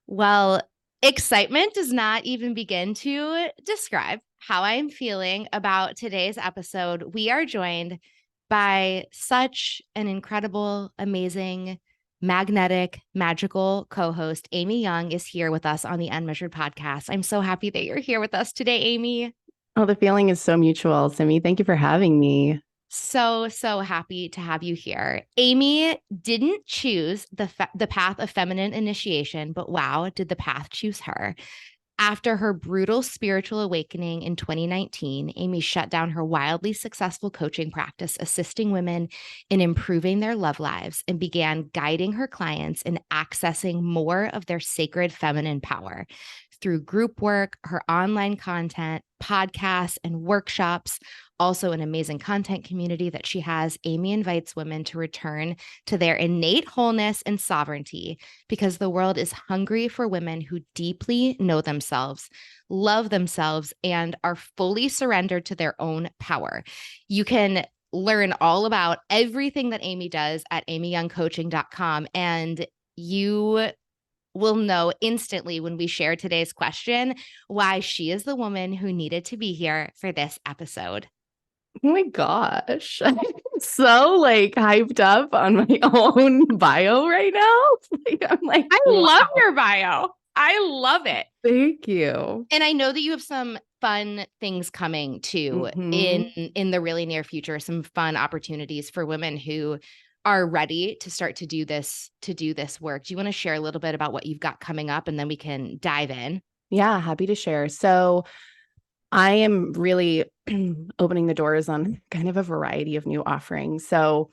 Well, excitement does not even begin to describe how I'm feeling about today's episode. We are joined by such an incredible, amazing, magnetic, magical co host. Amy Young is here with us on the Unmeasured podcast. I'm so happy that you're here with us today, Amy. Oh, the feeling is so mutual, Simi. Thank you for having me. So happy to have you here. Amy didn't choose the path of feminine initiation, but wow, did the path choose her? After her brutal spiritual awakening in 2019, Amy shut down her wildly successful coaching practice, assisting women in improving their love lives, and began guiding her clients in accessing more of their sacred feminine power. Through group work, her online content, podcasts, and workshops, also an amazing content community that she has, Amy invites women to return to their innate wholeness and sovereignty because the world is hungry for women who deeply know themselves, love themselves, and are fully surrendered to their own power. You can learn all about everything that Amy does at amyyoungcoaching.com. And you will know instantly when we share today's question why she is the woman who needed to be here for this episode. Oh my gosh. I'm so hyped up on my own bio right now. I'm like, I wow, love your bio. I love it. thank you. And I know that you have some fun things coming too Hmm. in the really near future, some fun opportunities for women who are ready to start to do this work. Do you want to share a little bit about what you've got coming up and then we can dive in? Yeah, happy to share. So I am really opening the doors on kind of a variety of new offerings. So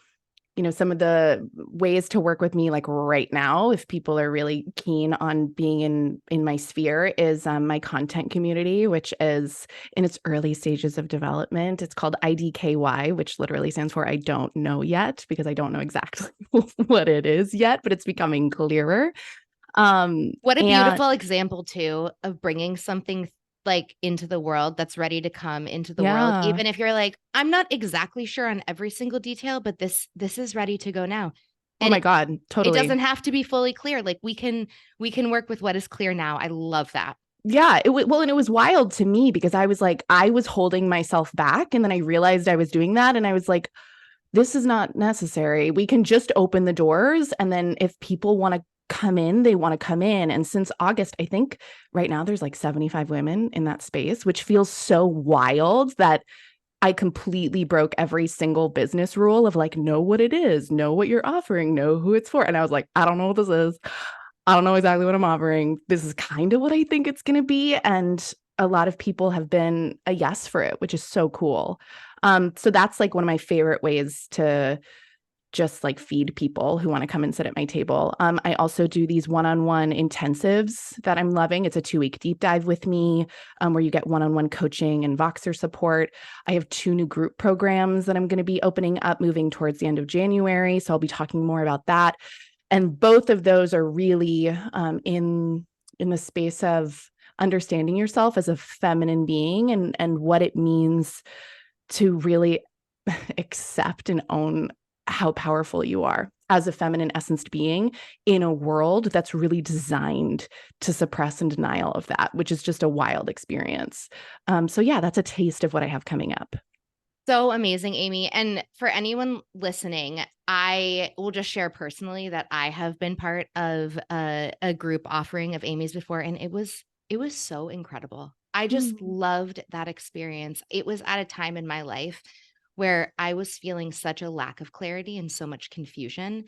some of the ways to work with me like right now, if people are really keen on being in my sphere, is my content community, which is in its early stages of development. It's called IDKY, which literally stands for I don't know yet, because I don't know exactly what it is yet, but it's becoming clearer. What a And beautiful example too of bringing something like into the world that's ready to come into the world, yeah. even if you're like, I'm not exactly sure on every single detail, but this is ready to go now. Oh And my God, it totally. doesn't have to be fully clear. Like we can work with what is clear now. I love that. Yeah, well, and it was wild to me because I was like, I was holding myself back, and then I realized I was doing that, and I was like, this is not necessary. We can just open the doors. And then if people want to come in, they want to come in. And since August, I think right now there's like 75 women in that space, which feels so wild that I completely broke every single business rule of like, know what it is, know what you're offering, know who it's for. And I was like, I don't know what this is. I don't know exactly what I'm offering. This is kind of what I think it's going to be. And a lot of people have been a yes for it, which is so cool. So that's like one of my favorite ways to just like feed people who want to come and sit at my table. I also do these one-on-one intensives that I'm loving. It's a 2-week deep dive with me, where you get one-on-one coaching and Voxer support. I have 2 new group programs that I'm going to be opening up moving towards the end of January. So I'll be talking more about that. And both of those are really in the space of understanding yourself as a feminine being and what it means to really accept and own how powerful you are as a feminine essenced being in a world that's really designed to suppress and denial of that, which is just a wild experience. So yeah, that's a taste of what I have coming up. So amazing, Amy. And for anyone listening, I will just share personally that I have been part of a group offering of Amy's before, and it was so incredible. I just Mm. loved that experience. It was at a time in my life where I was feeling such a lack of clarity and so much confusion.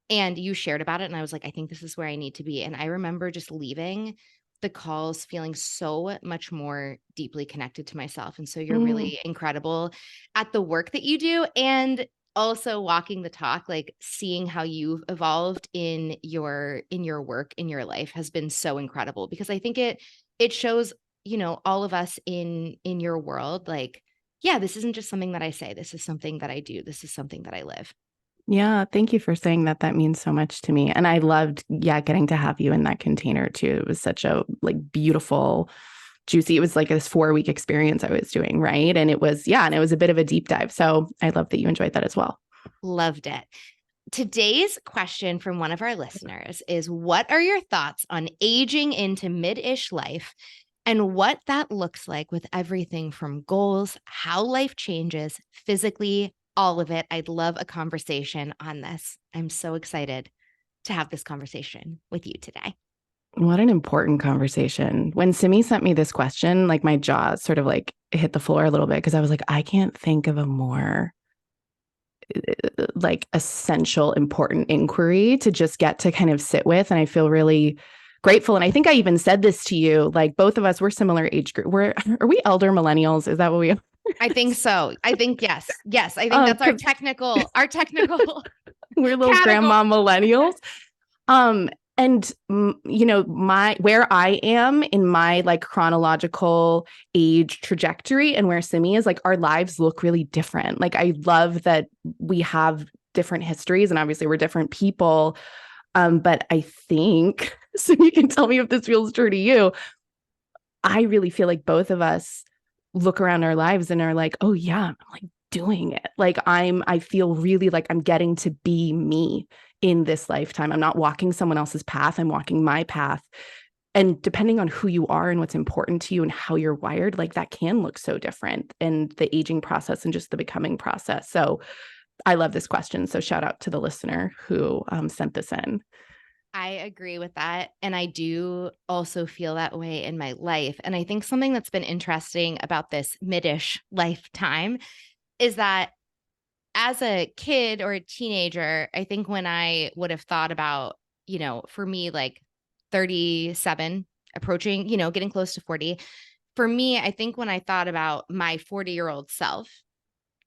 And you shared about it, and I was like, I think this is where I need to be. And I remember just leaving the calls feeling so much more deeply connected to myself. And so you're Mm. really incredible at the work that you do and also walking the talk, like seeing how you've evolved in your work in your life has been so incredible because I think it shows, all of us in your world, like, yeah, this isn't just something that I say, this is something that I do, this is something that I live. Yeah, thank you for saying that. That means so much to me. And I loved, yeah, getting to have you in that container too. It was such a like beautiful, juicy. It was like this 4-week experience I was doing, right? And it was, yeah, and it was a bit of a deep dive. So I love that you enjoyed that as well. Loved it. Today's question from one of our listeners is, what are your thoughts on aging into mid-ish life and what that looks like with everything from goals, how life changes, physically, all of it? I'd love a conversation on this. I'm so excited to have this conversation with you today. What an important conversation. When Simi sent me this question, like my jaw sort of like hit the floor a little bit because I was like, I can't think of a more like essential, important inquiry to just get to kind of sit with. And I feel really grateful. And I think I even said this to you, like both of us, we're similar age group. Are we elder millennials? Is that what we are? I think so. I think yes. Yes. I think that's our technical we're little category. Grandma millennials. And you know, where I am in my like chronological age trajectory and where Simi is, like our lives look really different. Like I love that we have different histories and obviously we're different people. But I think, so you can tell me if this feels true to you, I really feel like both of us look around our lives and are like, oh yeah, I'm like doing it. Like I feel really like I'm getting to be me in this lifetime. I'm not walking someone else's path. I'm walking my path. And depending on who you are and what's important to you and how you're wired, like that can look so different in the aging process and just the becoming process. So I love this question. So shout out to the listener who sent this in. I agree with that. And I do also feel that way in my life. And I think something that's been interesting about this mid-ish lifetime is that as a kid or a teenager, I think when I would have thought about, for me, like 37, approaching, getting close to 40, for me, I think when I thought about my 40-year-old self,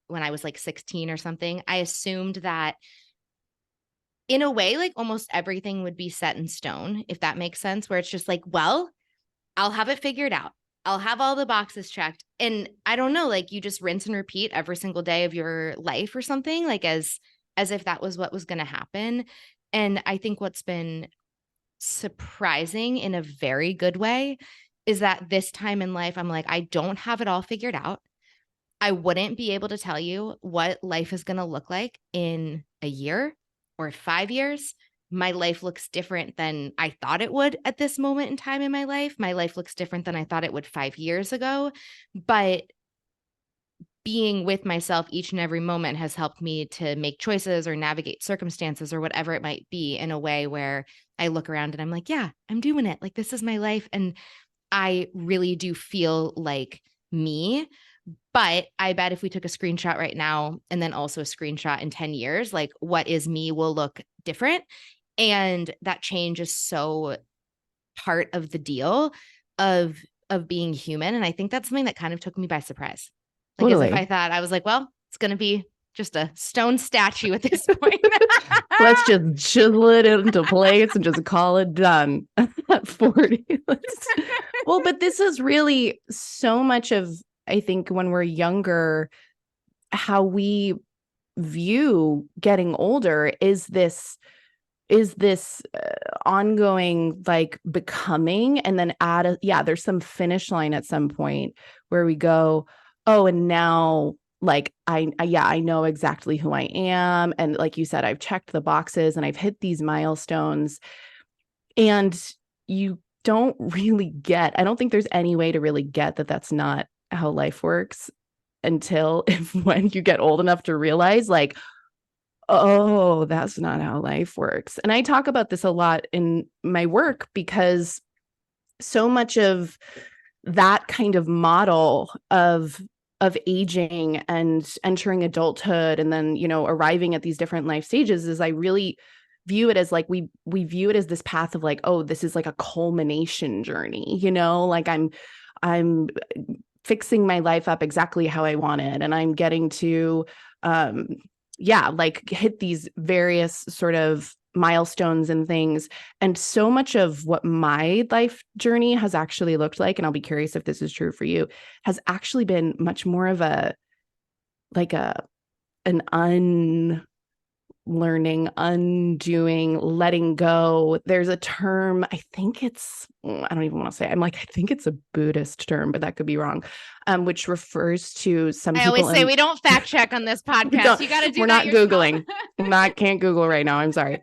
when I was like 16 or something, I assumed that in a way, like almost everything would be set in stone, if that makes sense, where it's just like, well, I'll have it figured out. I'll have all the boxes checked. And I don't know, like you just rinse and repeat every single day of your life or something, like as if that was what was going to happen. And I think what's been surprising in a very good way is that this time in life, I'm like, I don't have it all figured out. I wouldn't be able to tell you what life is going to look like in a year or 5 years. My life looks different than I thought it would at this moment in time in my life. My life looks different than I thought it would 5 years ago. But being with myself each and every moment has helped me to make choices or navigate circumstances or whatever it might be in a way where I look around and I'm like, yeah, I'm doing it. Like, this is my life. And I really do feel like me. But I bet if we took a screenshot right now and then also a screenshot in 10 years, like what is me will look different. And that change is so part of the deal of being human. And I think that's something that kind of took me by surprise. Like Totally. as if I thought I was like, well, it's going to be just a stone statue at this point. Let's just chisel it into place and just call it done at 40. Well, but this is really so much of, I think, when we're younger, how we view getting older is this ongoing like becoming, and then there's some finish line at some point where we go, oh, and now like I know exactly who I am, and like you said, I've checked the boxes and I've hit these milestones. And you don't really get, I don't think there's any way to really get that that's not how life works until when you get old enough to realize like, oh, that's not how life works. And I talk about this a lot in my work because so much of that kind of model of aging and entering adulthood and then, arriving at these different life stages is I really view it as like we view it as this path of like, oh, this is like a culmination journey, like I'm fixing my life up exactly how I want it, and I'm getting to like hit these various sort of milestones and things. And so much of what my life journey has actually looked like, and I'll be curious if this is true for you, has actually been much more of an learning, undoing, letting go. There's a term, I think it's, I don't even want to say it. I'm like, I think it's a Buddhist term, but that could be wrong, which refers to some I people always say we don't fact check on this podcast. You got to do we're that not yourself. Googling. Can't Google right now. I'm sorry.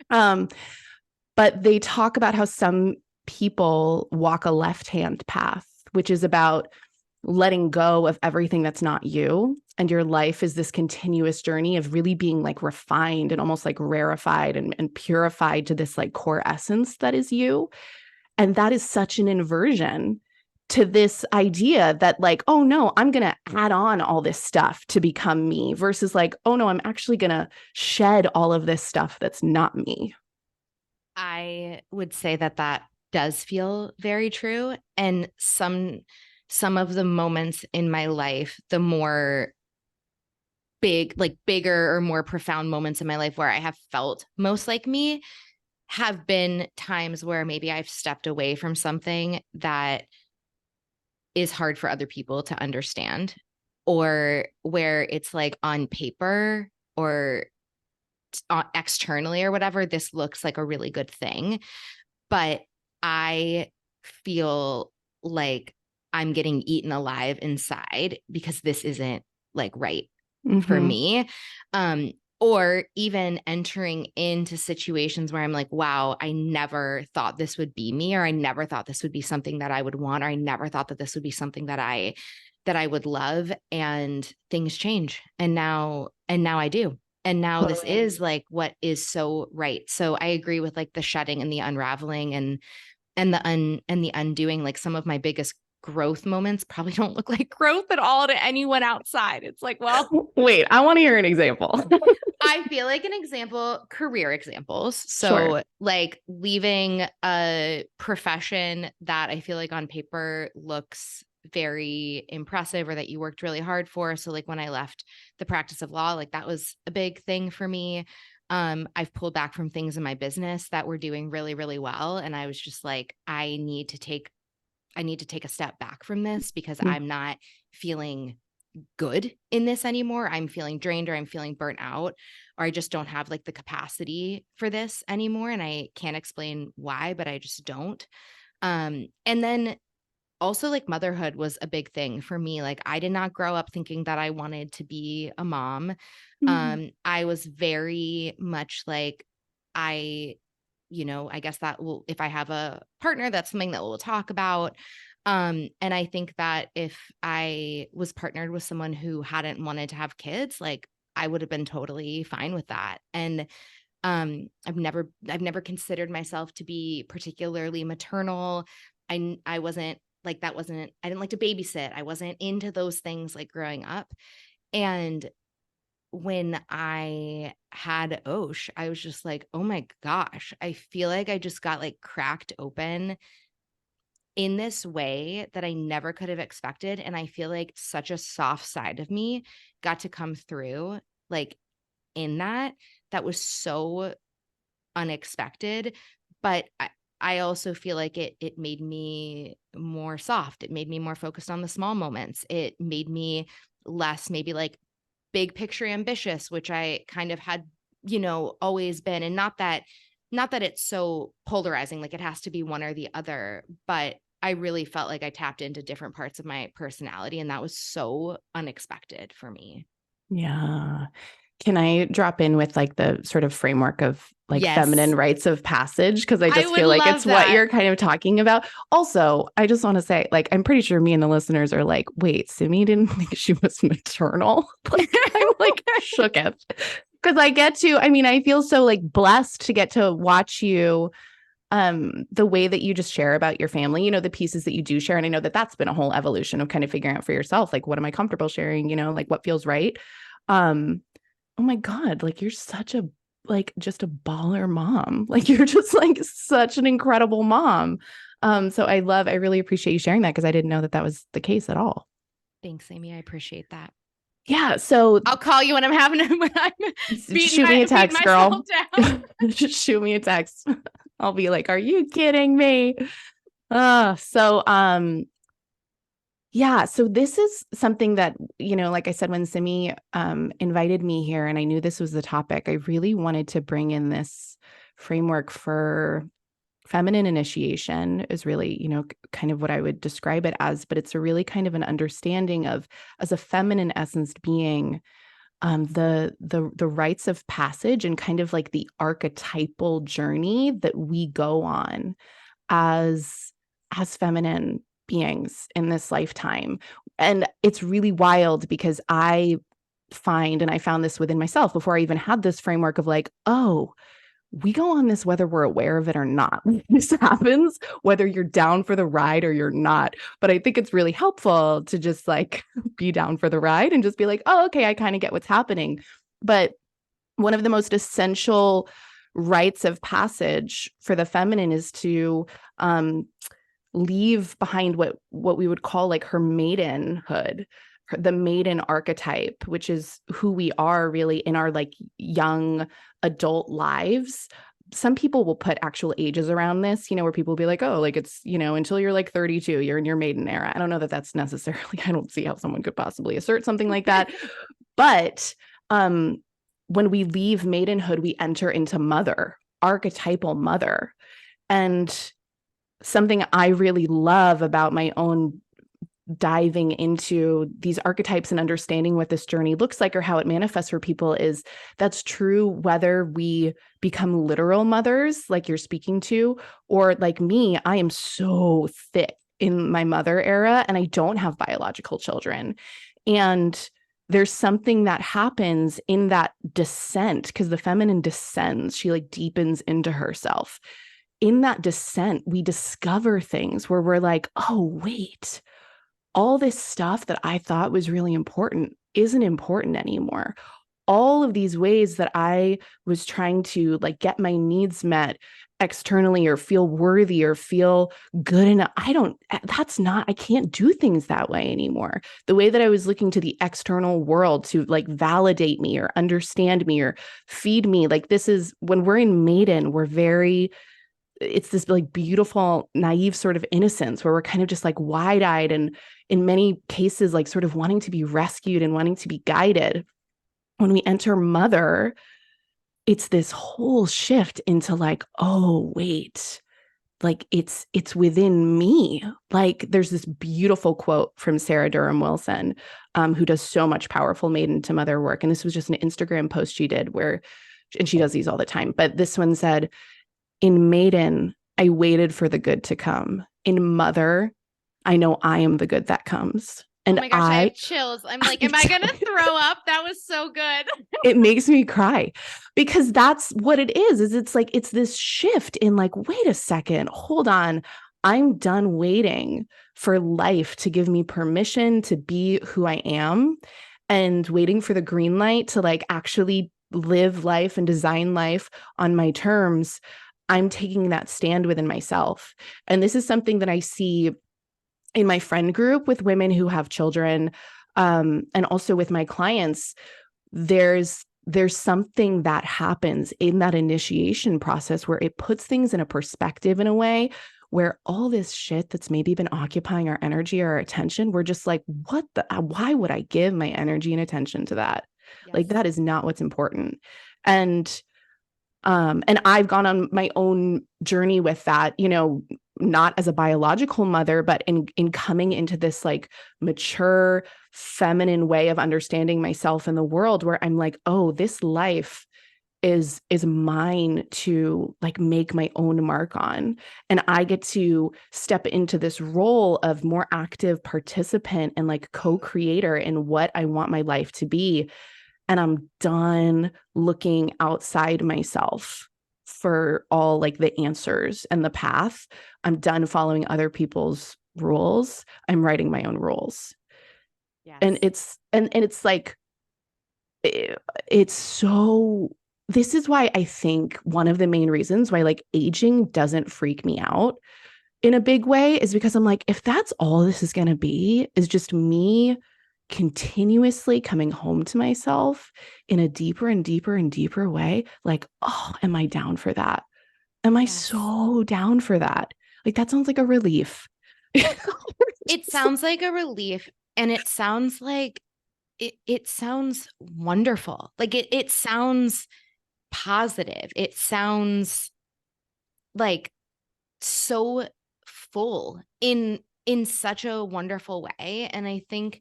But they talk about how some people walk a left-hand path, which is about letting go of everything that's not you. And your life is this continuous journey of really being like refined and almost like rarefied and purified to this like core essence that is you. And that is such an inversion to this idea that like, oh no, I'm going to add on all this stuff to become me versus like, oh no, I'm actually going to shed all of this stuff that's not me. I would say that that does feel very true. And some of the moments in my life, the more bigger or more profound moments in my life where I have felt most like me have been times where maybe I've stepped away from something that is hard for other people to understand, or where it's like on paper or externally or whatever, this looks like a really good thing. But I feel like I'm getting eaten alive inside because this isn't like right for me. Or even entering into situations where I'm like, wow, I never thought this would be me, or I never thought this would be something that I would want, or I never thought that this would be something that I would love. And things change. And now I do. And now this is like what is so right. So I agree with like the shedding and the unraveling and the undoing. Like some of my biggest growth moments probably don't look like growth at all to anyone outside. It's like, well, wait, I want to hear an example. I feel like an example, career examples. So Sure. like leaving a profession that I feel like on paper looks very impressive or that you worked really hard for. So like when I left the practice of law, like that was a big thing for me. I've pulled back from things in my business that were doing really, really well. And I was just like, I need to take a step back from this because I'm not feeling good in this anymore. I'm feeling drained, or I'm feeling burnt out, or I just don't have like the capacity for this anymore. And I can't explain why, but I just don't. And then also like motherhood was a big thing for me. Like I did not grow up thinking that I wanted to be a mom. I was very much like, I, I guess that will, if I have a partner, that's something that we'll talk about. And I think that if I was partnered with someone who hadn't wanted to have kids, like I would have been totally fine with that. And I've never considered myself to be particularly maternal. I wasn't like, I didn't like to babysit. I wasn't into those things like growing up. And when I had Osh, I was just like, oh my gosh, I feel like I just got like cracked open in this way that I never could have expected. And I feel like such a soft side of me got to come through like in that was so unexpected. But I also feel like it made me more soft. It made me more focused on the small moments. It made me less maybe like big picture ambitious, which I kind of had, always been. And not that it's so polarizing, like it has to be one or the other, but I really felt like I tapped into different parts of my personality, and that was so unexpected for me. Yeah. Can I drop in with like the sort of framework of like Yes. feminine rites of passage? Because I I just would feel like love it's what that. you're kind of talking about. Also, I just want to say, like, I'm pretty sure me and the listeners are like, wait, Simi didn't think she was maternal. Like, I'm like shook it. Because I feel so like blessed to get to watch you the way that you just share about your family, the pieces that you do share. And I know that that's been a whole evolution of kind of figuring out for yourself, like, what am I comfortable sharing, like what feels right. Um, oh my God, like you're such a, like just a baller mom. Like you're just like such an incredible mom. So I really appreciate you sharing that because I didn't know that that was the case at all. Thanks, Amy. I appreciate that. Yeah. So I'll call you when I'm shoot me a beating text, myself girl. down. Just shoot me a text. I'll be like, are you kidding me? So Yeah. So this is something that, like I said, when Simi invited me here and I knew this was the topic, I really wanted to bring in this framework for feminine initiation is really, kind of what I would describe it as, but it's a really kind of an understanding of, as a feminine essenced being, the rites of passage and kind of like the archetypal journey that we go on as feminine beings in this lifetime. And it's really wild because I find, and I found this within myself before I even had this framework of like, oh, we go on this whether we're aware of it or not. This happens whether you're down for the ride or you're not. But I think it's really helpful to just like be down for the ride and just be like, oh, okay, I kind of get what's happening. But one of the most essential rites of passage for the feminine is to leave behind what we would call like her maidenhood, the maiden archetype, which is who we are really in our like young adult lives. Some people will put actual ages around this, where people will be like, oh, like it's, until you're like 32, you're in your maiden era. I don't know that that's necessarily, I don't see how someone could possibly assert something like that. But when we leave maidenhood, we enter into mother, archetypal mother. And something I really love about my own diving into these archetypes and understanding what this journey looks like or how it manifests for people is that's true whether we become literal mothers like you're speaking to, or like me, I am so thick in my mother era and I don't have biological children. And there's something that happens in that descent because the feminine descends, she like deepens into herself. In that descent, we discover things where we're like, oh, wait, all this stuff that I thought was really important isn't important anymore. All of these ways that I was trying to like get my needs met externally or feel worthy or feel good enough, I can't do things that way anymore. The way that I was looking to the external world to like validate me or understand me or feed me, like this is when we're in maiden, it's this like beautiful, naive sort of innocence where we're kind of just like wide-eyed and in many cases, like sort of wanting to be rescued and wanting to be guided. When we enter mother, it's this whole shift into like, oh, wait, like it's within me. Like there's this beautiful quote from Sarah Durham Wilson, who does so much powerful maiden to mother work. And this was just an Instagram post she did and she does these all the time. But this one said, in maiden, I waited for the good to come. In mother, I know I am the good that comes. Oh And my gosh, I have chills. I'm like, am I going to throw up? That was so good. it makes me cry because that's what it is it's like, it's this shift in like, wait a second, hold on. I'm done waiting for life to give me permission to be who I am and waiting for the green light to like actually live life and design life on my terms. I'm taking that stand within myself. And this is something that I see in my friend group with women who have children, and also with my clients. There's something that happens in that initiation process where it puts things in a perspective in a way where all this shit that's maybe been occupying our energy or our attention, we're just like, why would I give my energy and attention to that? Yes. Like, that is not what's important. And I've gone on my own journey with that, not as a biological mother, but in coming into this like mature feminine way of understanding myself and the world where I'm like, oh, this life is mine to like make my own mark on. And I get to step into this role of more active participant and like co-creator in what I want my life to be. And I'm done looking outside myself for all like the answers and the path. I'm done following other people's rules. I'm writing my own rules. Yes. And it's like, it's so, this is why I think one of the main reasons why like aging doesn't freak me out in a big way is because I'm like, if that's all this is going to be, is just me continuously coming home to myself in a deeper and deeper and deeper way, like, oh, am I down for that? Am I so down for that? Like, that sounds like a relief. It sounds like a relief, and it sounds like it sounds wonderful. Like it sounds positive. It sounds like so full in such a wonderful way. And I think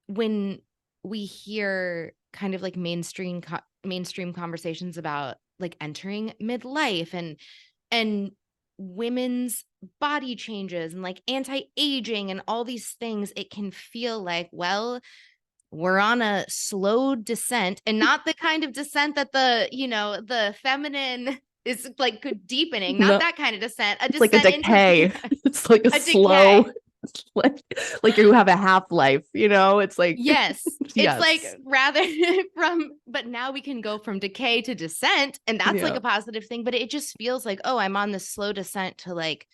when we hear kind of like mainstream conversations about like entering midlife and women's body changes and like anti-aging and all these things, it can feel like, well, we're on a slow descent, and not the kind of descent that the feminine is like deepening, not No, that kind of descent, a it's like a descent into decay. It's like a a slow, decay. like, like you have a half-life, it's like, Yes. It's like yes. rather but now we can go from decay to descent, and that's like Yeah. a positive thing, but it just feels like, oh, I'm on this slow descent to like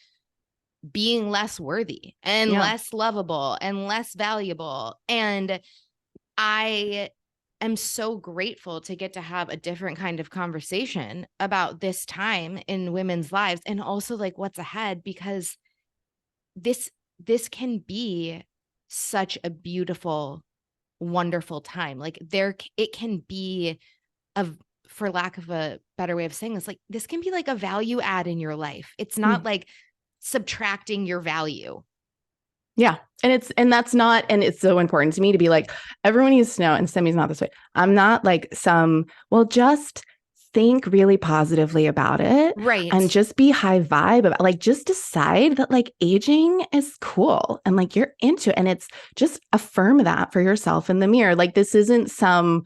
being less worthy and Yeah. less lovable and less valuable. And I am so grateful to get to have a different kind of conversation about this time in women's lives, and also like what's ahead, because this this can be such a beautiful, wonderful time. Like it can be a, for lack of a better way of saying this, like this can be like a value add in your life. It's not Mm. like subtracting your value. Yeah. And it's so important to me to be like, everyone needs to know, and Simi's not this way. I'm not like well, just think really positively about it and Right. just be high vibe about, like, just decide that like aging is cool and like you're into it. And it's just affirm that for yourself in the mirror. Like, this isn't some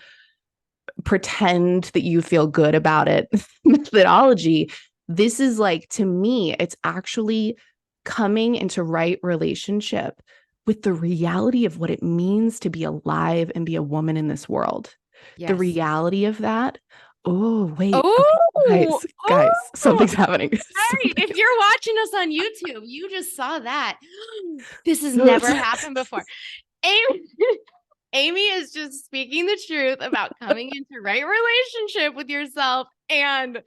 pretend that you feel good about it methodology. This is like, to me, it's actually coming into right relationship with the reality of what it means to be alive and be a woman in this world. The Yes. reality of that. Oh, wait. Okay, Oh, guys, oh, something's happening. right. If you're watching us on YouTube, you just saw that. This has So, never happened before. Amy, Amy is just speaking the truth about coming into right relationship with yourself, and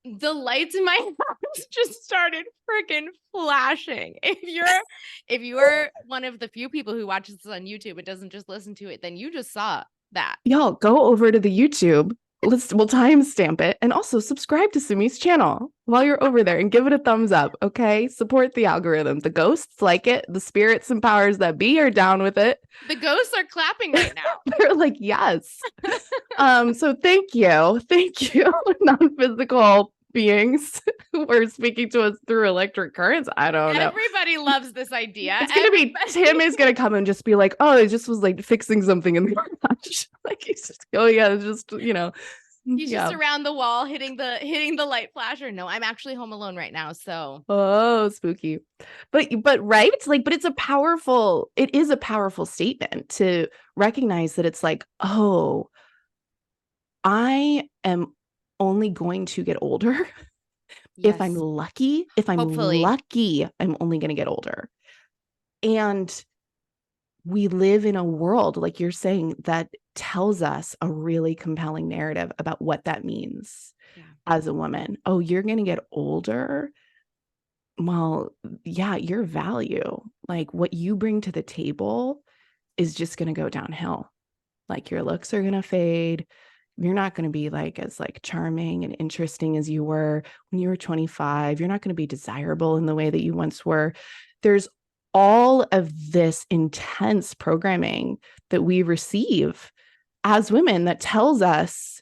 the lights in my house just started freaking flashing. If you're one of the few people who watches this on YouTube and doesn't just listen to it, then you just saw that. y'all go over to the YouTube. We'll timestamp it, and also subscribe to Sumi's channel while you're over there and give it a thumbs up. Okay, support the algorithm. The ghosts like it. The spirits and powers that be are down with it. The ghosts are clapping right now. They're like, yes. So thank you, non-physical beings who are speaking to us through electric currents. I don't know. Everybody loves this idea. It's gonna be Tim is gonna come and just be like, oh, it just was like fixing something in the garage. Like, he's just going, yeah, it's just He's yeah. just around the wall hitting the light flasher. No, I'm actually home alone right now, so Oh, spooky. But right? Like, but it is a powerful statement to recognize that it's like, oh, I am only going to get older. If I'm yes. lucky. If I'm Hopefully. lucky, I'm only going to get older. And we live in a world, like you're saying, that tells us a really compelling narrative about what that means Yeah. as a woman. Oh, you're going to get older. Well, yeah, your value, like what you bring to the table, is just going to go downhill. Like, your looks are going to fade. You're not going to be like as like charming and interesting as you were when you were 25. You're not going to be desirable in the way that you once were. There's all of this intense programming that we receive as women that tells us,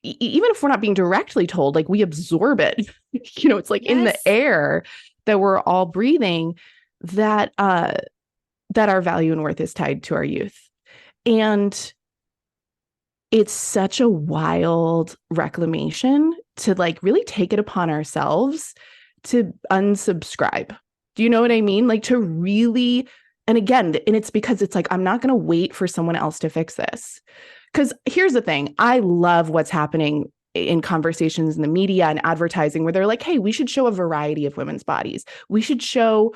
even if we're not being directly told, like, we absorb it. It's like in the Yes. air that we're all breathing, that that our value and worth is tied to our youth. And it's such a wild reclamation to like really take it upon ourselves to unsubscribe. Do you know what I mean? Like, to really, and again, and it's because it's like, I'm not going to wait for someone else to fix this. Because here's the thing, I love what's happening in conversations in the media and advertising where they're like, hey, we should show a variety of women's bodies. We should show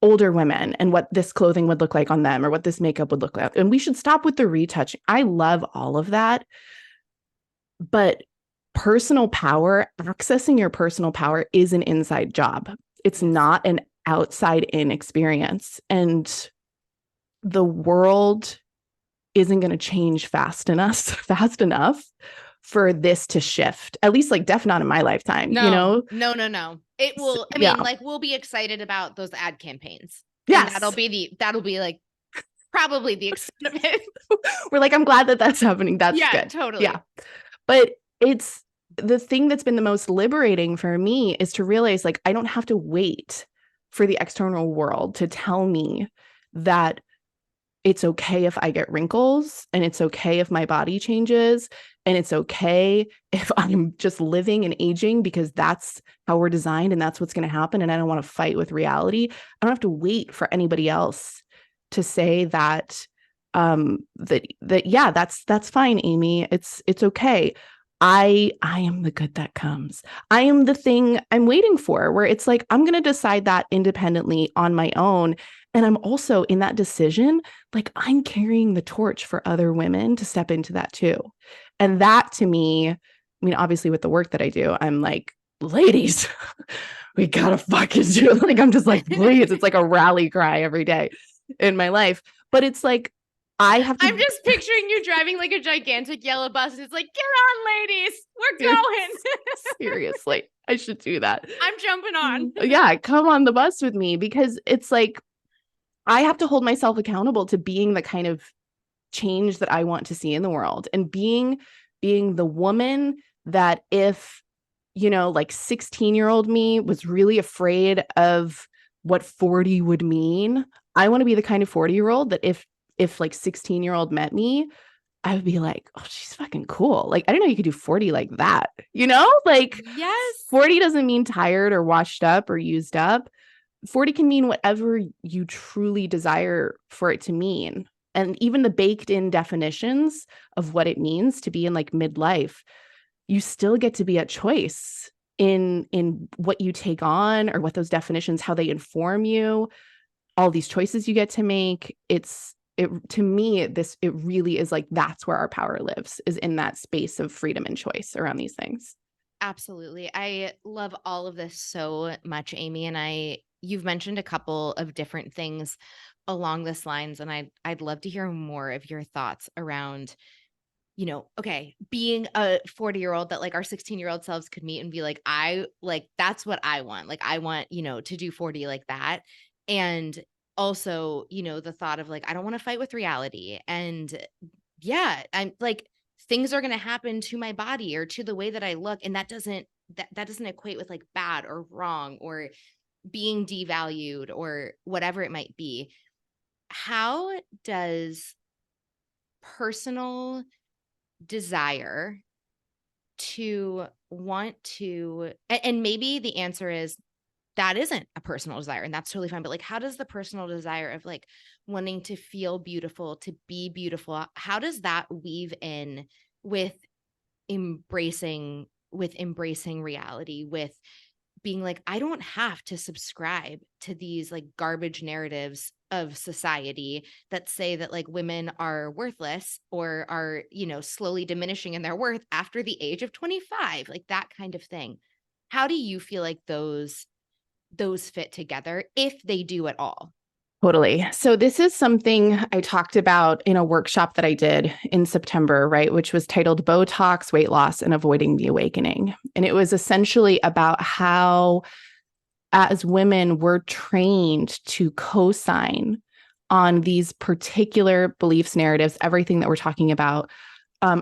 older women and what this clothing would look like on them, or what this makeup would look like. And we should stop with the retouching. I love all of that. But personal power, accessing your personal power, is an inside job. It's Yes. not an outside in experience. And the world isn't going to change fast enough for this to shift. At least like definitely not in my lifetime, you know? No. It will, I mean, like we'll be excited about those ad campaigns. Yes. And that'll be like probably the extent of it. We're like, I'm glad that that's happening. That's good. Totally. Yeah. But it's the thing that's been the most liberating for me is to realize like I don't have to wait for the external world to tell me that it's okay if I get wrinkles, and it's okay if my body changes, and it's okay if I'm just living and aging because that's how we're designed and that's what's going to happen. And I don't want to fight with reality. I don't have to wait for anybody else to say that yeah, that's fine, Amy. It's okay. I am the good that comes. I am the thing I'm waiting for, where it's like I'm going to decide that independently on my own. And I'm also in that decision, like I'm carrying the torch for other women to step into that too. And that to me, I mean, obviously with the work that I do, I'm like, ladies, we gotta fucking do it. Like, I'm just like, please, it's like a rally cry every day in my life. But it's like, I'm just picturing you driving like a gigantic yellow bus, and it's like, get on, ladies, we're going. Seriously, I should do that. I'm jumping on. Yeah, come on the bus with me, because it's like I have to hold myself accountable to being the kind of change that I want to see in the world, and being the woman that if, you know, like 16-year-old me was really afraid of what 40 would mean, I want to be the kind of 40-year-old that if like 16-year-old met me, I would be like, oh, she's fucking cool. Like, I didn't know you could do 40 like that, you know? Like, yes, 40 doesn't mean tired or washed up or used up. 40 can mean whatever you truly desire for it to mean. And even the baked in definitions of what it means to be in like midlife, you still get to be at choice in what you take on, or what those definitions, how they inform you, all these choices you get to make. To me, it really is like, that's where our power lives, is in that space of freedom and choice around these things. Absolutely. I love all of this so much, Amy. And you've mentioned a couple of different things along this lines, and I'd love to hear more of your thoughts around, you know, okay, being a 40-year-old that like our 16-year-old selves could meet and be like, that's what I want. Like, I want, you know, to do 40 like that. And also, you know, the thought of like, I don't want to fight with reality. And yeah, I'm like, things are going to happen to my body or to the way that I look. And that doesn't equate with like bad or wrong or being devalued or whatever it might be. How does personal desire to want to, and maybe the answer is that isn't a personal desire, and that's totally fine, but like, how does the personal desire of like wanting to feel beautiful, to be beautiful, how does that weave in with embracing reality, with being like, I don't have to subscribe to these like garbage narratives of society that say that like women are worthless or are, you know, slowly diminishing in their worth after the age of 25, like that kind of thing. How do you feel like those fit together, if they do at all? Totally. So this is something I talked about in a workshop that I did in September, right? Which was titled Botox, Weight Loss, and Avoiding the Awakening. And it was essentially about how, as women, we're trained to co-sign on these particular beliefs, narratives, everything that we're talking about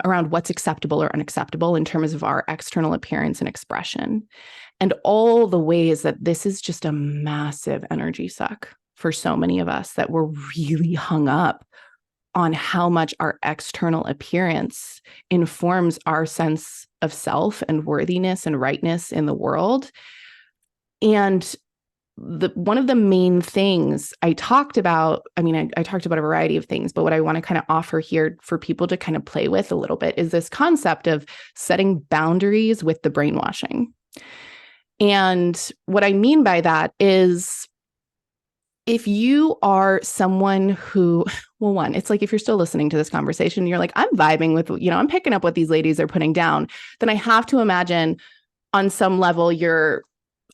around what's acceptable or unacceptable in terms of our external appearance and expression. And all the ways that this is just a massive energy suck for so many of us, that we're really hung up on how much our external appearance informs our sense of self and worthiness and rightness in the world. And one of the main things I talked about, I mean, I talked about a variety of things, but what I want to kind of offer here for people to kind of play with a little bit is this concept of setting boundaries with the brainwashing. And what I mean by that is, if you are someone who, well, one, it's like if you're still listening to this conversation, you're like, I'm vibing with, you know, I'm picking up what these ladies are putting down, then I have to imagine on some level you're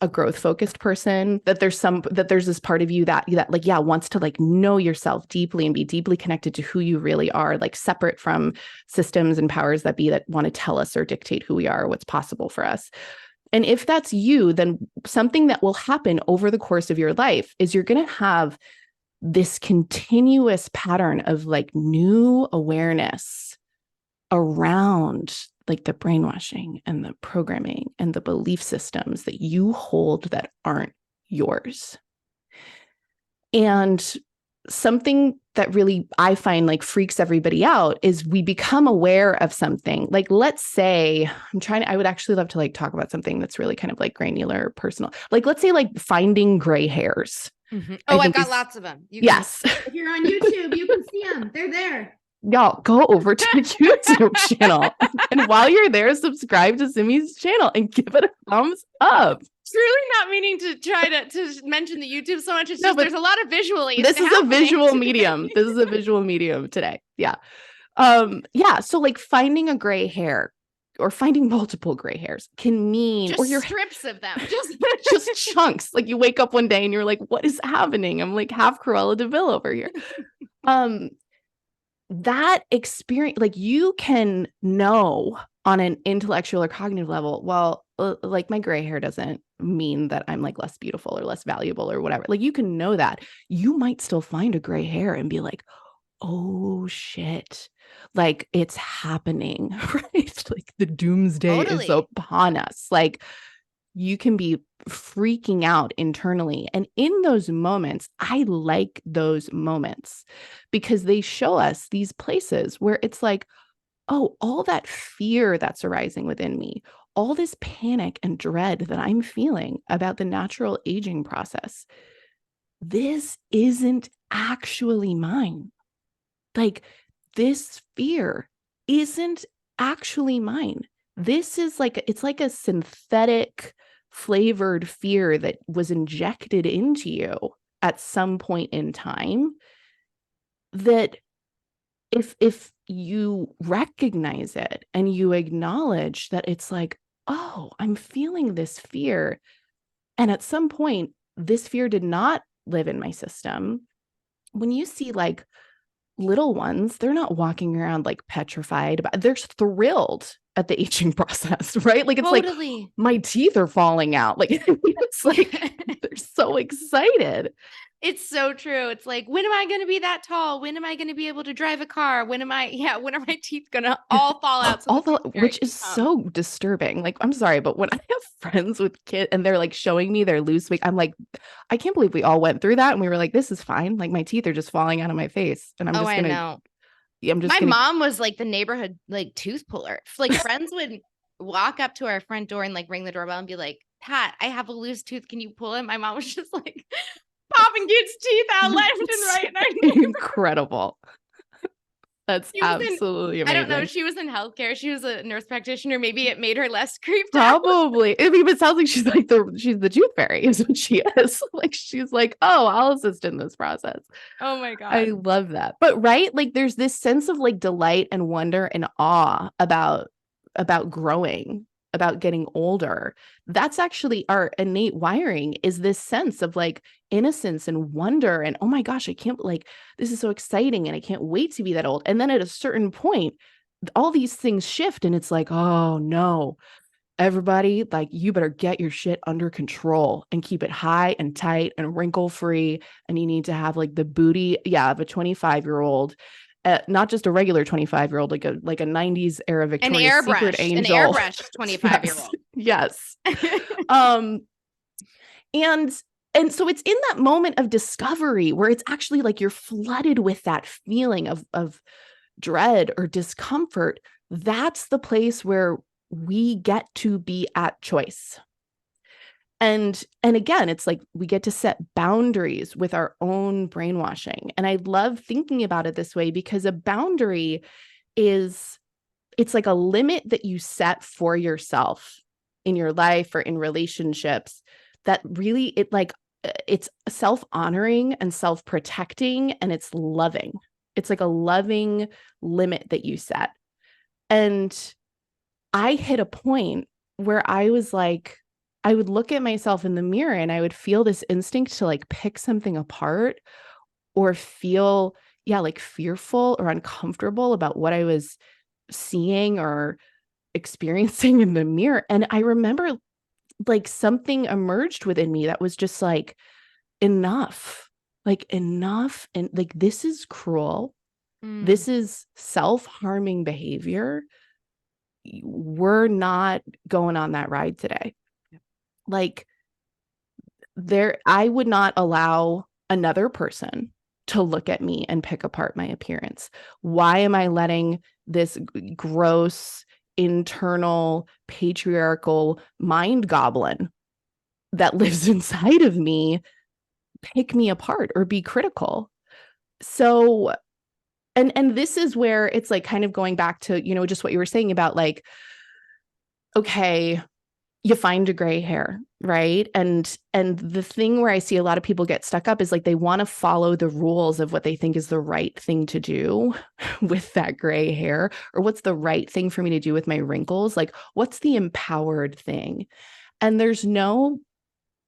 a growth focused person, that there's this part of you that like, yeah, wants to like know yourself deeply and be deeply connected to who you really are, like separate from systems and powers that be that want to tell us or dictate who we are, what's possible for us. And if that's you, then something that will happen over the course of your life is you're going to have this continuous pattern of like new awareness around like the brainwashing and the programming and the belief systems that you hold that aren't yours. And something that really I find like freaks everybody out is we become aware of something. Like, let's say I would actually love to like talk about something that's really kind of like granular, personal. Like, let's say like finding gray hairs. Mm-hmm. Oh, I've got lots of them. Yes. If you're on YouTube, you can see them. They're there. Y'all go over to the YouTube channel. And while you're there, subscribe to Simi's channel and give it a thumbs up. Truly not meaning to try to mention the YouTube so much. It's just there's a lot of visual. This is a visual medium. This is a visual medium today. Yeah. Yeah. So like finding a gray hair or finding multiple gray hairs can mean just or your strips of them. Just chunks. Like you wake up one day and you're like, what is happening? I'm like half Cruella de Vil over here. That experience, like you can know on an intellectual or cognitive level, well, like my gray hair doesn't mean that I'm like less beautiful or less valuable or whatever. Like you can know that. You might still find a gray hair and be like, oh shit, like it's happening, right? Like the doomsday is upon us. Like you can be freaking out internally. And in those moments, I like those moments because they show us these places where it's like, oh, all that fear that's arising within me, all this panic and dread that I'm feeling about the natural aging process, this isn't actually mine. Like this fear isn't actually mine. This is like, it's like a synthetic flavored fear that was injected into you at some point in time, that if you recognize it and you acknowledge that it's like, oh, I'm feeling this fear, and at some point this fear did not live in my system. When you see like little ones, they're not walking around like petrified, but they're thrilled at the aging process, right? Like it's totally. Like my teeth are falling out. Like it's like they're so excited. It's so true. It's like, when am I going to be that tall? When am I going to be able to drive a car? When are my teeth going to all fall out? Which is so disturbing. Like, I'm sorry, but when I have friends with kids and they're like showing me their loose wig, I'm like, I can't believe we all went through that. And we were like, this is fine. Like my teeth are just falling out of my face. And I'm just going to. know. My mom was like the neighborhood like tooth puller. Like friends would walk up to our front door and like ring the doorbell and be like, Pat, I have a loose tooth. Can you pull it? My mom was just like popping kids' teeth out left and right. Incredible. That's absolutely amazing. I don't know. She was in healthcare. She was a nurse practitioner. Maybe it made her less creeped Probably. I mean, it sounds like she's the tooth fairy is what she is. Like she's like, oh, I'll assist in this process. Oh my God. I love that. But right, like there's this sense of like delight and wonder and awe about growing, about getting older. That's actually our innate wiring, is this sense of like innocence and wonder and, oh my gosh, I can't, like, this is so exciting and I can't wait to be that old. And then at a certain point, all these things shift and it's like, oh no, everybody, like you better get your shit under control and keep it high and tight and wrinkle free. And you need to have like the booty, of a 25-year-old. Not just a regular 25-year-old, like a 90s era Victoria's Secret angel. An airbrush 25-year-old. Yes. And so it's in that moment of discovery where it's actually like you're flooded with that feeling of dread or discomfort. That's the place where we get to be at choice. And again, it's like we get to set boundaries with our own brainwashing. And I love thinking about it this way because a boundary it's like a limit that you set for yourself in your life or in relationships that really it's self-honoring and self-protecting, and it's loving. It's like a loving limit that you set. And I hit a point where I was like, I would look at myself in the mirror and I would feel this instinct to like pick something apart or feel, yeah, like fearful or uncomfortable about what I was seeing or experiencing in the mirror. And I remember like something emerged within me that was just like enough. And like, this is cruel. Mm. This is self-harming behavior. We're not going on that ride today. Yep. Like, I would not allow another person to look at me and pick apart my appearance. Why am I letting this gross internal patriarchal mind goblin that lives inside of me pick me apart or be critical? So, and this is where it's like kind of going back to, just what you were saying about like, okay, you find a gray hair, right? And the thing where I see a lot of people get stuck up is like they want to follow the rules of what they think is the right thing to do with that gray hair, or what's the right thing for me to do with my wrinkles, like what's the empowered thing. And there's no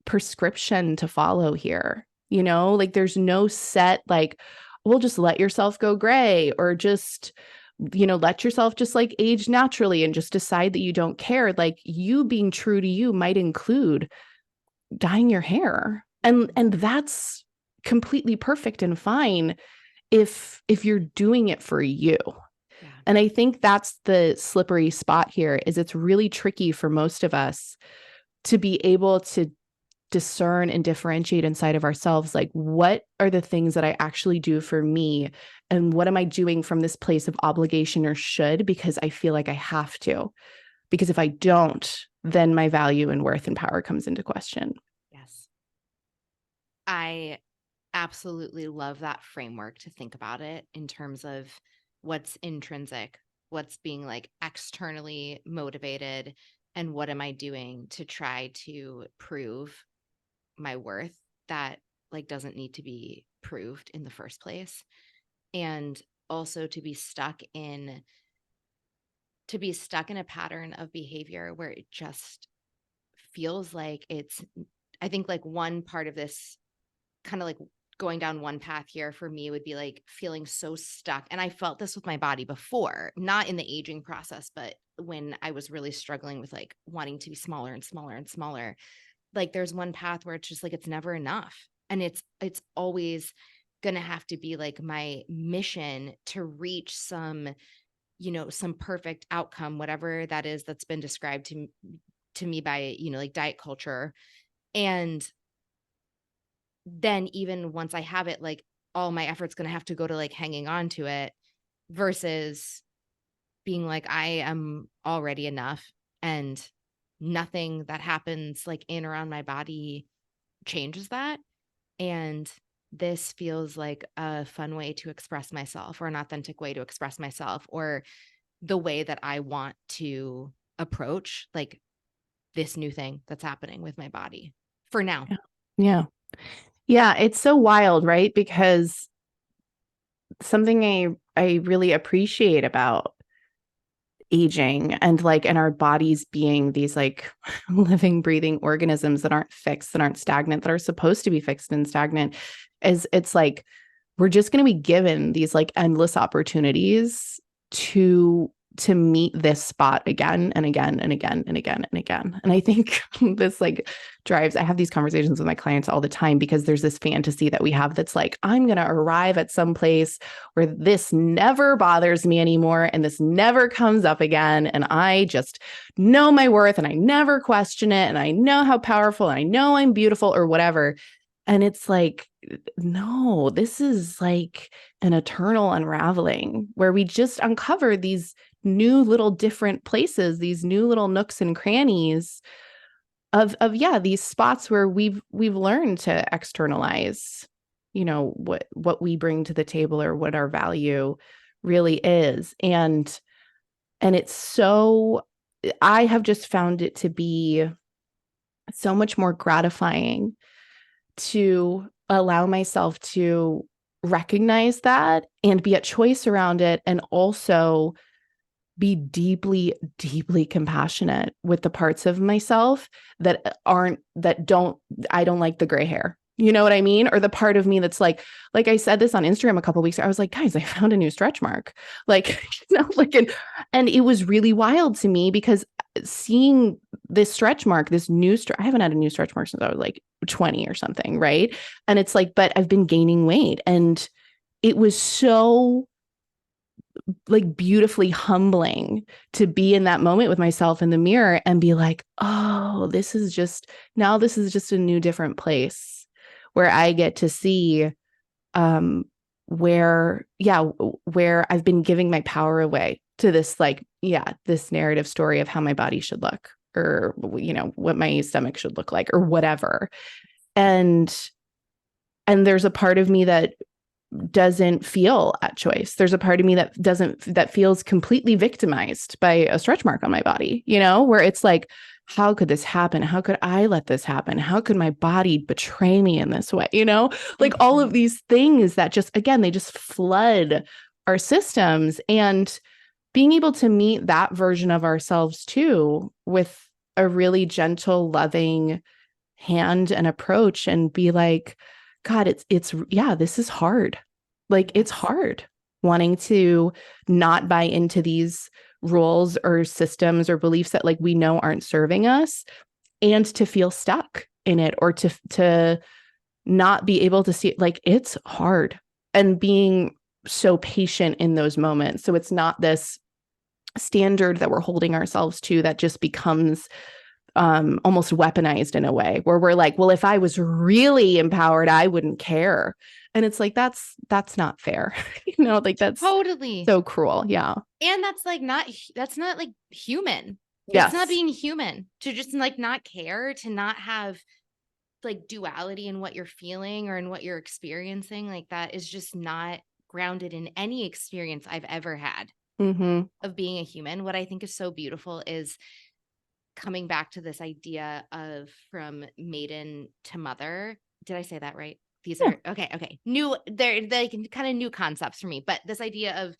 prescription to follow here, like there's no set like, well, just let yourself go gray, or just let yourself just like age naturally and just decide that you don't care. Like, you being true to you might include dyeing your hair. And that's completely perfect and fine if you're doing it for you. Yeah. And I think that's the slippery spot here, is it's really tricky for most of us to be able to discern and differentiate inside of ourselves, like, what are the things that I actually do for me, and what am I doing from this place of obligation or should because I feel like I have to, because if I don't, then my value and worth and power comes into question. Yes. I absolutely love that framework to think about it in terms of what's intrinsic, what's being like externally motivated, and what am I doing to try to prove my worth that like doesn't need to be proved in the first place. And also to be stuck in a pattern of behavior where it just feels like it's, I think like one part of this kind of like going down one path here for me would be like feeling so stuck. And I felt this with my body before, not in the aging process, but when I was really struggling with like wanting to be smaller and smaller and smaller. Like there's one path where it's just like it's never enough. And it's always going to have to be like my mission to reach some, some perfect outcome, whatever that is that's been described to me by, like diet culture. And then even once I have it, like all my effort's going to have to go to like hanging on to it versus being like, I am already enough, and nothing that happens like in or around my body changes that. And this feels like a fun way to express myself, or an authentic way to express myself, or the way that I want to approach like this new thing that's happening with my body for now. Yeah. Yeah. Yeah. It's so wild, right? Because something I really appreciate about aging and our bodies being these like living, breathing organisms that aren't fixed, that aren't stagnant, that are supposed to be fixed and stagnant, is it's like we're just going to be given these like endless opportunities to meet this spot again and again and again and again and again. And I think this like drives, I have these conversations with my clients all the time, because there's this fantasy that we have that's like, I'm going to arrive at some place where this never bothers me anymore and this never comes up again. And I just know my worth and I never question it. And I know how powerful, and I know I'm beautiful or whatever. And it's like, no, this is like an eternal unraveling where we just uncover these new little different places, these new little nooks and crannies of yeah, these spots where we've learned to externalize, what we bring to the table or what our value really is. And it's so, I have just found it to be so much more gratifying to allow myself to recognize that and be at choice around it, and also be deeply, deeply compassionate with the parts of myself that don't, I don't like the gray hair. You know what I mean? Or the part of me that's like I said this on Instagram a couple of weeks ago. I was like, guys, I found a new stretch mark. Like, and it was really wild to me because seeing this stretch mark, this new I haven't had a new stretch mark since I was like 20 or something, right? And it's like, but I've been gaining weight, and it was so like beautifully humbling to be in that moment with myself in the mirror and be like, oh, this is just a new different place where I get to see um where I've been giving my power away to this, like, this narrative story of how my body should look, or what my stomach should look like, or whatever. And there's a part of me that doesn't feel at choice. There's a part of me that feels completely victimized by a stretch mark on my body, where it's like, how could this happen? How could I let this happen? How could my body betray me in this way? Like all of these things that just, again, they just flood our systems. And being able to meet that version of ourselves too, with a really gentle, loving hand and approach, and be like, God, this is hard. Like, it's hard wanting to not buy into these rules or systems or beliefs that, like, we know aren't serving us, and to feel stuck in it, or to not be able to see it. Like, it's hard, and being so patient in those moments. So it's not this standard that we're holding ourselves to that just becomes almost weaponized in a way, where we're like, well, if I was really empowered, I wouldn't care. And it's like, that's not fair. Like, that's Totally so cruel. Yeah. And that's not like human. Yes. That's not being human, to just like not care, to not have like duality in what you're feeling or in what you're experiencing. Like, that is just not grounded in any experience I've ever had of being a human. What I think is so beautiful is coming back to this idea of from maiden to mother. Did I say that right? These are okay. They're like kind of new concepts for me, but this idea of,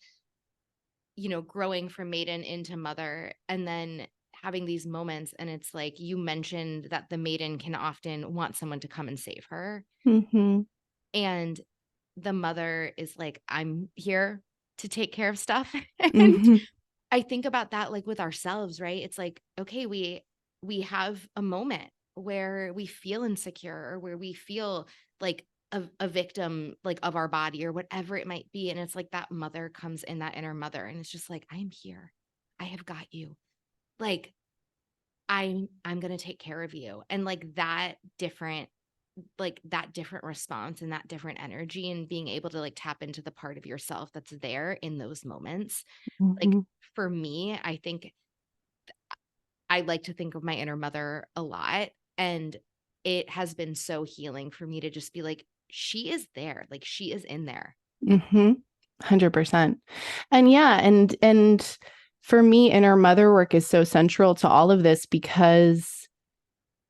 growing from maiden into mother, and then having these moments. And it's like, you mentioned that the maiden can often want someone to come and save her. And the mother is like, I'm here to take care of stuff. And I think about that, like, with ourselves, right? It's like, okay, we have a moment where we feel insecure, or where we feel like a victim, like, of our body or whatever it might be. And it's like that mother comes in, that inner mother, and it's just like, I'm here. I have got you. Like, I'm going to take care of you. And like that different response and that different energy, and being able to like tap into the part of yourself that's there in those moments. Like, for me, I think I like to think of my inner mother a lot, and it has been so healing for me to just be like, she is there. Like, she is in there. 100%. And yeah. And for me, inner mother work is so central to all of this, because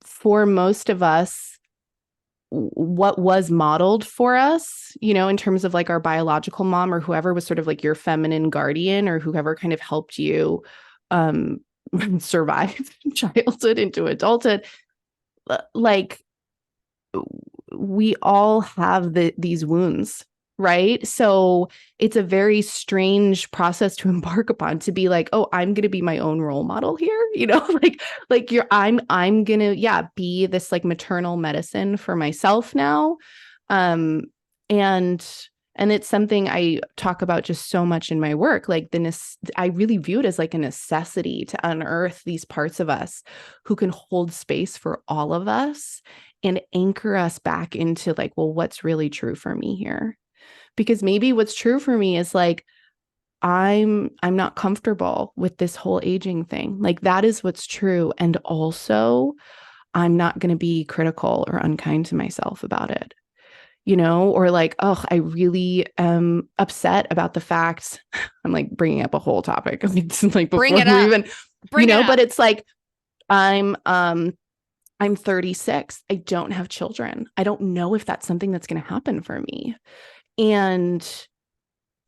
for most of us, what was modeled for us, in terms of like our biological mom, or whoever was sort of like your feminine guardian, or whoever kind of helped you survive childhood into adulthood, like, we all have these wounds, right? So it's a very strange process to embark upon, to be like, oh, I'm going to be my own role model here, I'm going to, be this like maternal medicine for myself now. And it's something I talk about just so much in my work. Like, I really view it as like a necessity to unearth these parts of us who can hold space for all of us, and anchor us back into like, well, what's really true for me here? Because maybe what's true for me is like, I'm not comfortable with this whole aging thing. Like, that is what's true. And also, I'm not going to be critical or unkind to myself about it. Or like, oh, I really am upset about the fact, I'm like bringing up a whole topic. It's like before Bring it up. even, but it's like, I'm 36. I don't have children. I don't know if that's something that's going to happen for me. And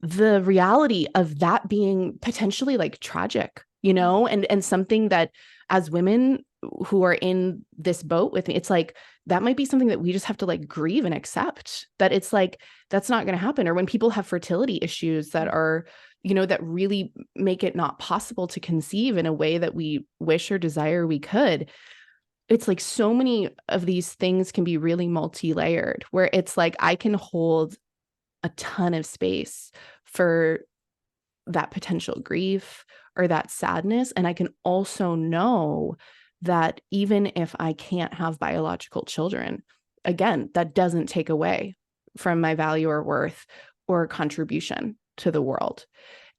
the reality of that being potentially like tragic, and something that as women who are in this boat with me, it's like that might be something that we just have to like grieve and accept, that it's like that's not going to happen. Or when people have fertility issues that are, that really make it not possible to conceive in a way that we wish or desire we could. It's like so many of these things can be really multi-layered, where it's like I can hold a ton of space for that potential grief or that sadness. And I can also know that even if I can't have biological children, again, that doesn't take away from my value or worth or contribution to the world.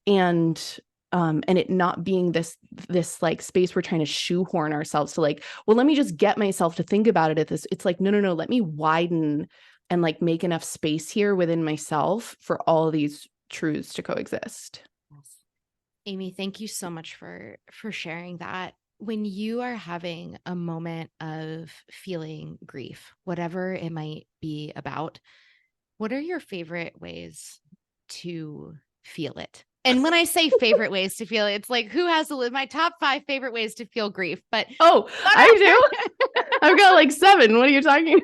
And it not being this like space we're trying to shoehorn ourselves to, like, well, let me just get myself to think about it at this. It's like, no, let me widen and like make enough space here within myself for all these truths to coexist. Yes. Amy, thank you so much for sharing that. When you are having a moment of feeling grief, whatever it might be about, what are your favorite ways to feel it? And when I say favorite ways to feel it, it's like, who has my top 5 favorite ways to feel grief? But oh, I do. I've got like 7. What are you talking?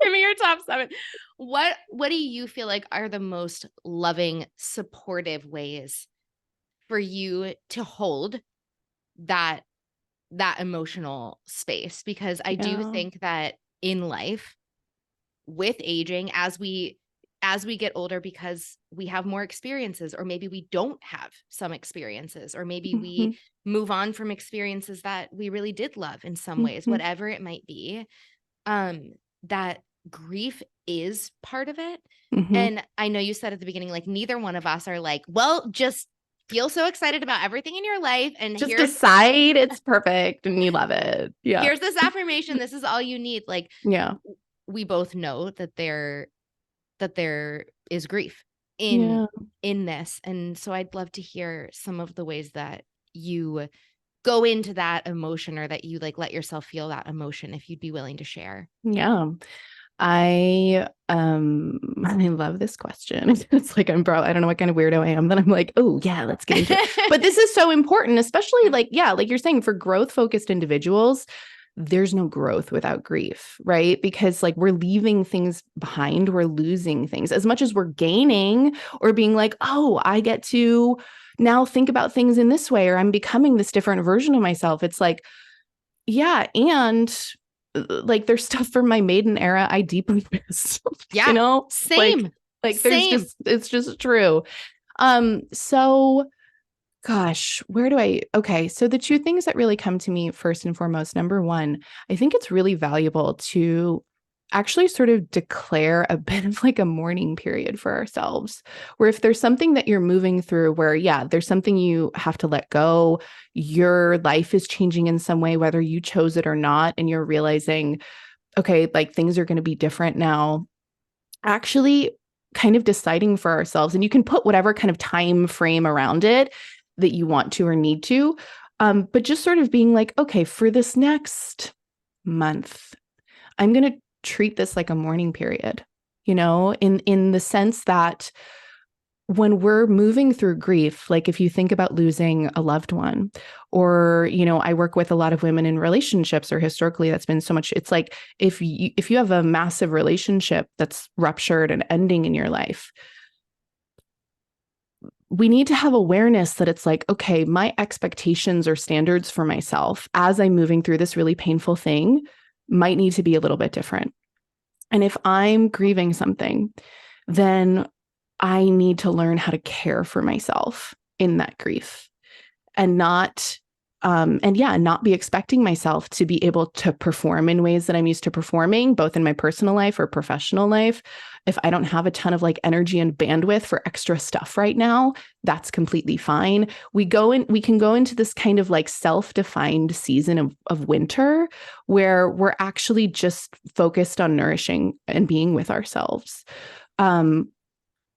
Give me your top 7. What do you feel like are the most loving, supportive ways for you to hold that emotional space? Because I do think that in life, with aging, as we get older, because we have more experiences, or maybe we don't have some experiences, or maybe we move on from experiences that we really did love in some ways, whatever it might be, that grief is part of it. And I know you said at the beginning, like, neither one of us are like, well, just feel so excited about everything in your life and just decide it's perfect and you love it. Yeah. Here's this affirmation. This is all you need. Like, yeah, we both know that there is grief in this. And so I'd love to hear some of the ways that you go into that emotion, or that you like let yourself feel that emotion, if you'd be willing to share. Yeah. I love this question. It's like I don't know what kind of weirdo I am. Then I'm like, oh yeah, let's get into it. But this is so important, especially like you're saying, for growth focused individuals. There's no growth without grief, right? Because like we're leaving things behind, we're losing things as much as we're gaining, or being like, oh, I get to now think about things in this way, or I'm becoming this different version of myself. It's like, yeah. And like there's stuff from my maiden era I deeply miss. Yeah. Same. Like same. It's just true. So gosh, okay. So the 2 things that really come to me first and foremost, number 1, I think it's really valuable to actually sort of declare a bit of like a mourning period for ourselves, where if there's something that you're moving through where, there's something you have to let go, your life is changing in some way, whether you chose it or not, and you're realizing, okay, like things are going to be different now, actually kind of deciding for ourselves, and you can put whatever kind of time frame around it that you want to or need to, but just sort of being like, okay, for this next month, I'm going to treat this like a mourning period, in the sense that when we're moving through grief, like if you think about losing a loved one, or, I work with a lot of women in relationships, or historically that's been so much, it's like if you have a massive relationship that's ruptured and ending in your life, we need to have awareness that it's like, okay, my expectations or standards for myself as I'm moving through this really painful thing might need to be a little bit different. And if I'm grieving something, then I need to learn how to care for myself in that grief, and not be expecting myself to be able to perform in ways that I'm used to performing, both in my personal life or professional life. If I don't have a ton of like energy and bandwidth for extra stuff right now, that's completely fine. We can go into this kind of like self-defined season of winter, where we're actually just focused on nourishing and being with ourselves.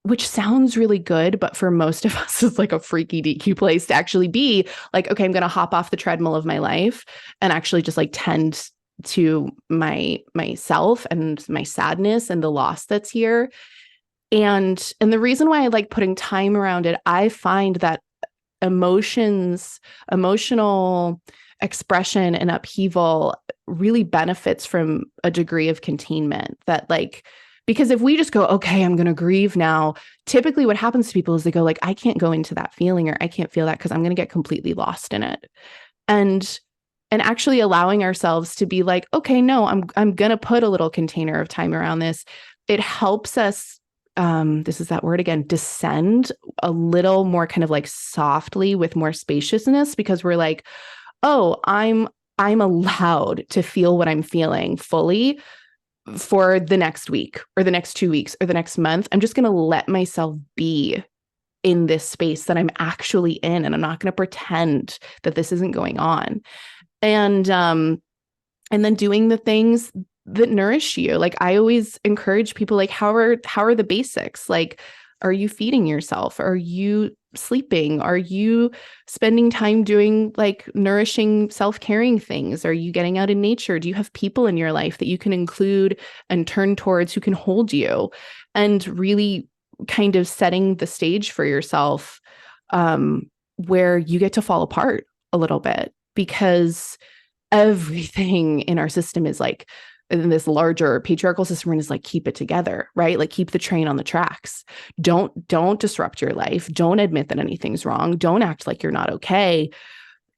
Which sounds really good, but for most of us is like a freaky deaky place to actually be like, okay, I'm going to hop off the treadmill of my life and actually just like tend to myself and my sadness and the loss that's here. And the reason why I like putting time around it, I find that emotional expression and upheaval really benefits from a degree of containment. That like, because if we just go, okay, I'm going to grieve now, typically what happens to people is they go like, I can't go into that feeling, or I can't feel that because I'm going to get completely lost in it. And actually allowing ourselves to be like, okay, no, I'm going to put a little container of time around this. It helps us, this is that word again, descend a little more kind of like softly with more spaciousness, because we're like, oh, I'm allowed to feel what I'm feeling fully for the next week or the next 2 weeks or the next month. I'm just going to let myself be in this space that I'm actually in, and I'm not going to pretend that this isn't going on. And then doing the things that nourish you. Like I always encourage people, like, how are the basics? Like, are you feeding yourself? Are you sleeping? Are you spending time doing like nourishing, self-caring things? Are you getting out in nature? Do you have people in your life that you can include and turn towards who can hold you? And really kind of setting the stage for yourself, where you get to fall apart a little bit, because everything in our system is like, in this larger patriarchal system, is like, keep it together, right? Like keep the train on the tracks. Don't disrupt your life. Don't admit that anything's wrong. Don't act like you're not okay.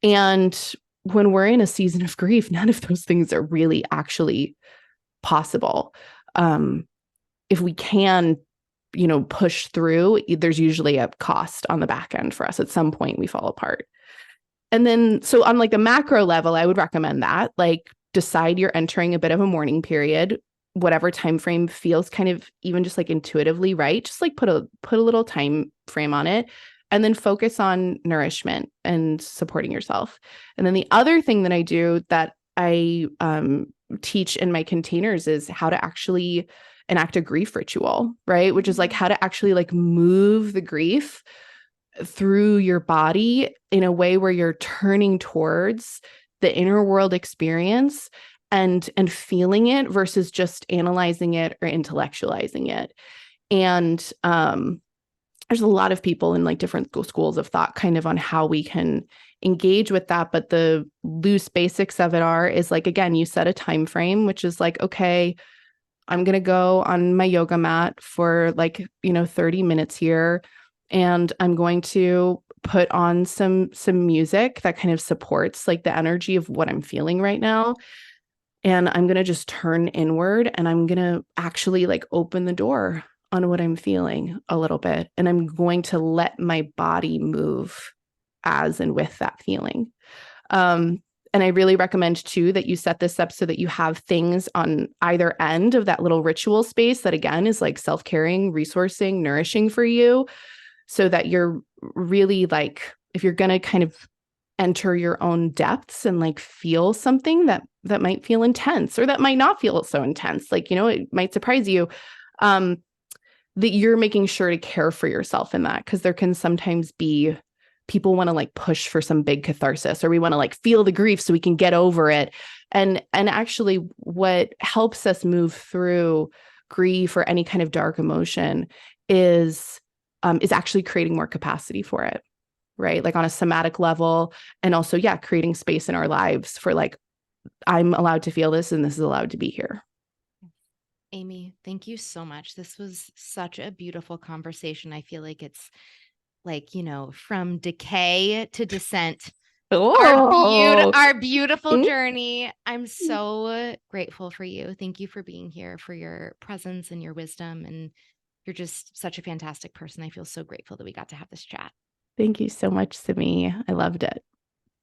And when we're in a season of grief, none of those things are really actually possible. If we can, push through, there's usually a cost on the back end for us. At some point, we fall apart. And then, so on like a macro level, I would recommend that, like, decide you're entering a bit of a mourning period, whatever time frame feels kind of even just like intuitively right. Just like put a little time frame on it, and then focus on nourishment and supporting yourself. And then the other thing that I do, that I teach in my containers, is how to actually enact a grief ritual, right? Which is like how to actually like move the grief through your body in a way where you're turning towards the inner world experience and feeling it versus just analyzing it or intellectualizing it. And there's a lot of people in like different schools of thought kind of on how we can engage with that, but the loose basics of it is like, again, you set a time frame, which is like, okay, I'm going to go on my yoga mat for like, 30 minutes here, and I'm going to put on some music that kind of supports like the energy of what I'm feeling right now. And I'm going to just turn inward, and I'm going to actually like open the door on what I'm feeling a little bit. And I'm going to let my body move as and with that feeling. And I really recommend too that you set this up so that you have things on either end of that little ritual space that, again, is like self-caring, resourcing, nourishing for you, so that you're really like, if you're going to kind of enter your own depths and like feel something that might feel intense, or that might not feel so intense, like, it might surprise you, that you're making sure to care for yourself in that. Because there can sometimes be people want to like push for some big catharsis, or we want to like feel the grief so we can get over it. And actually what helps us move through grief or any kind of dark emotion is actually creating more capacity for it, right? Like on a somatic level, and also, yeah, creating space in our lives for like, I'm allowed to feel this, and this is allowed to be here. Amy, thank you so much. This was such a beautiful conversation. I feel like it's like, from decay to descent, Oh, our beautiful journey. I'm so grateful for you. Thank you for being here, for your presence and your wisdom. And you're just such a fantastic person. I feel so grateful that we got to have this chat. thank you so much, Simi. I loved it.